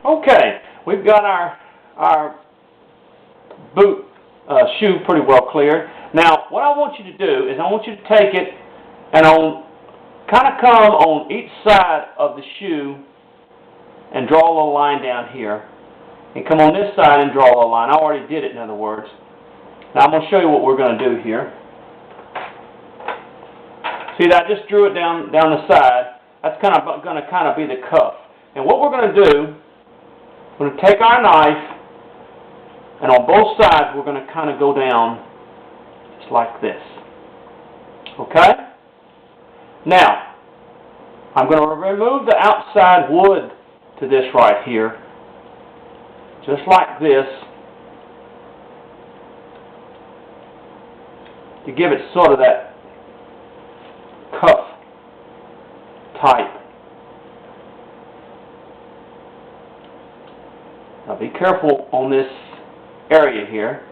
Okay, we've got our boot shoe pretty well cleared. Now, what I want you to do is I want you to take it and kind of come on each side of the shoe and draw a little line down here. And come on this side and draw a line. I already did it, in other words. Now I'm going to show you what we're going to do here. See that I just drew it down the side. That's going to be the cuff. And what we're going to do, we're going to take our knife, and on both sides we're going to kind of go down just like this. Okay? Now, I'm going to remove the outside wood to this right here, just like this, to give it sort of that cuff type. Now be careful on this area here,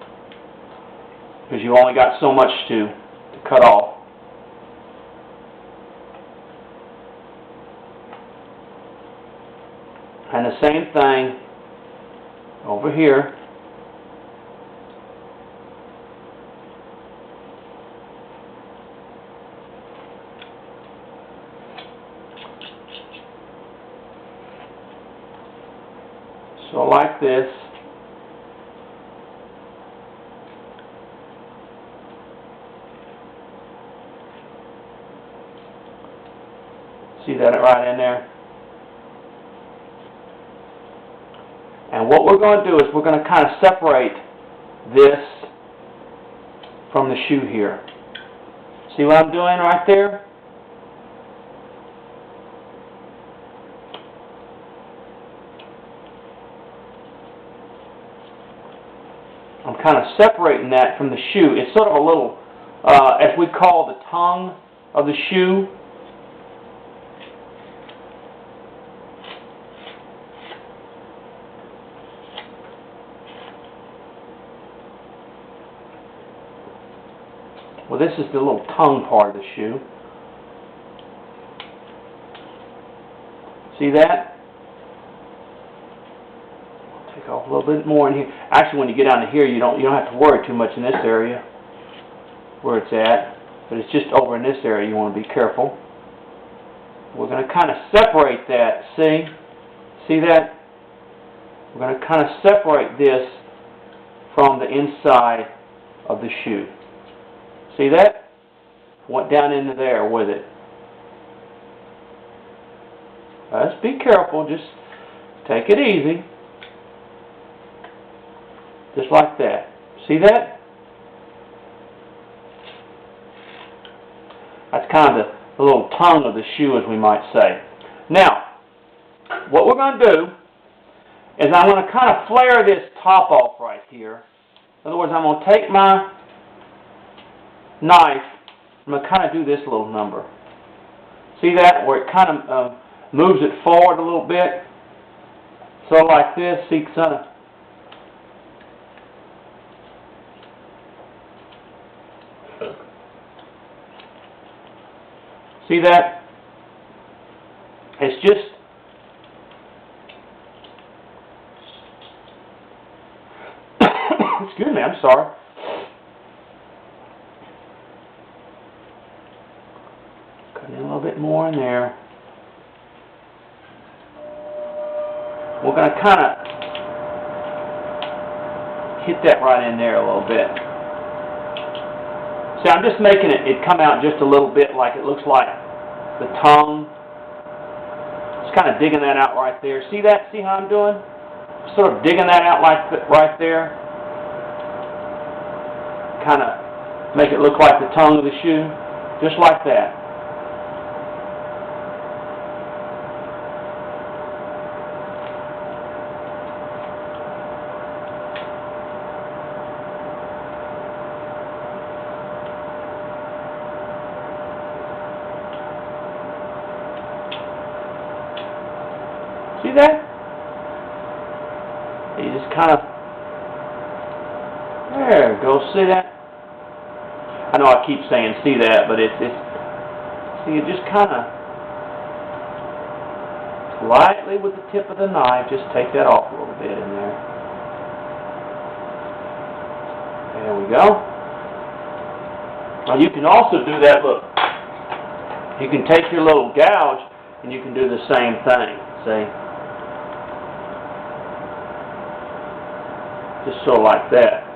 because you only got so much to cut off. And the same thing over here. So like this. See that right in there? And what we're going to do is we're going to kind of separate this from the shoe here. See what I'm doing right there? I'm kind of separating that from the shoe. It's sort of a little, as we call the tongue of the shoe. Well, this is the little tongue part of the shoe. See that? I'll take off a little bit more in here. Actually, when you get down to here, you don't have to worry too much in this area where it's at. But it's just over in this area you want to be careful. We're going to kind of separate that. See? See that? We're going to kind of separate this from the inside of the shoe. See that? Went down into there with it. Let's be careful. Just take it easy. Just like that. See that? That's kind of the little tongue of the shoe, as we might say. Now, what we're going to do is I'm going to kind of flare this top off right here. In other words, I'm going to take my knife, I'm going to kind of do this little number. See that? Where it kind of moves it forward a little bit. So like this, see kind of. See that? It's just excuse me, I'm sorry. Cut in a little bit more in there. We're going to kind of hit that right in there a little bit. See, I'm just making it come out just a little bit like it looks like the tongue. Just kind of digging that out right there. See that? See how I'm doing? Sort of digging that out like right there. Kind of make it look like the tongue of the shoe. Just like that. See that? You just kind of, there, go see that? I know I keep saying see that, but it's see, you just kind of lightly with the tip of the knife, just take that off a little bit in there. There we go. Now you can also do that, look. You can take your little gouge and you can do the same thing, see? Just sort of like that.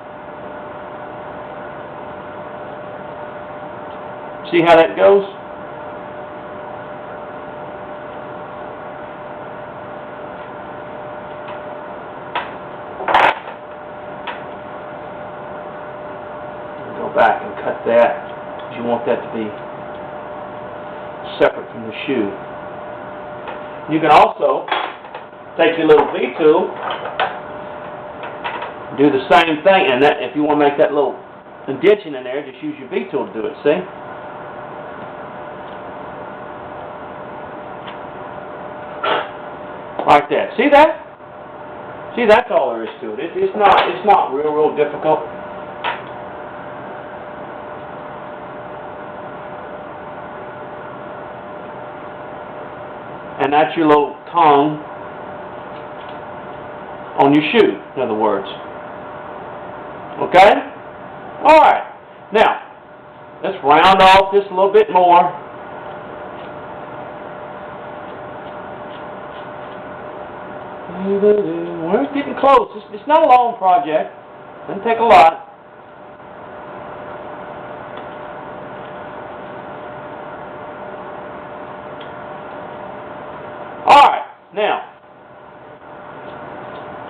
See how that goes? Go back and cut that, because you want that to be separate from the shoe. You can also take your little V-tool, do the same thing, and that, if you want to make that little indentation in there, just use your V-tool to do it, see? Like that. See that? See, that's all there is to it. It's not real difficult. And that's your little tongue on your shoe, in other words. Okay? Alright. Now, let's round off this a little bit more. We're getting close. It's not a long project. Doesn't take a lot. Alright, now,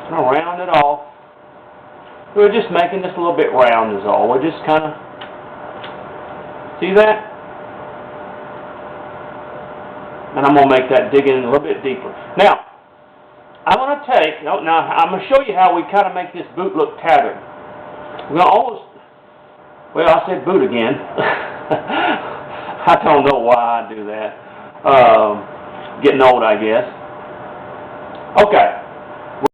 I'm going to round it off. We're just making this a little bit round is all. We're just kind of, see that? And I'm going to make that dig in a little bit deeper. Now, I'm going to take, now I'm going to show you how we kind of make this boot look tattered. We're going to almost, well, I said boot again. I don't know why I do that. Getting old, I guess. Okay.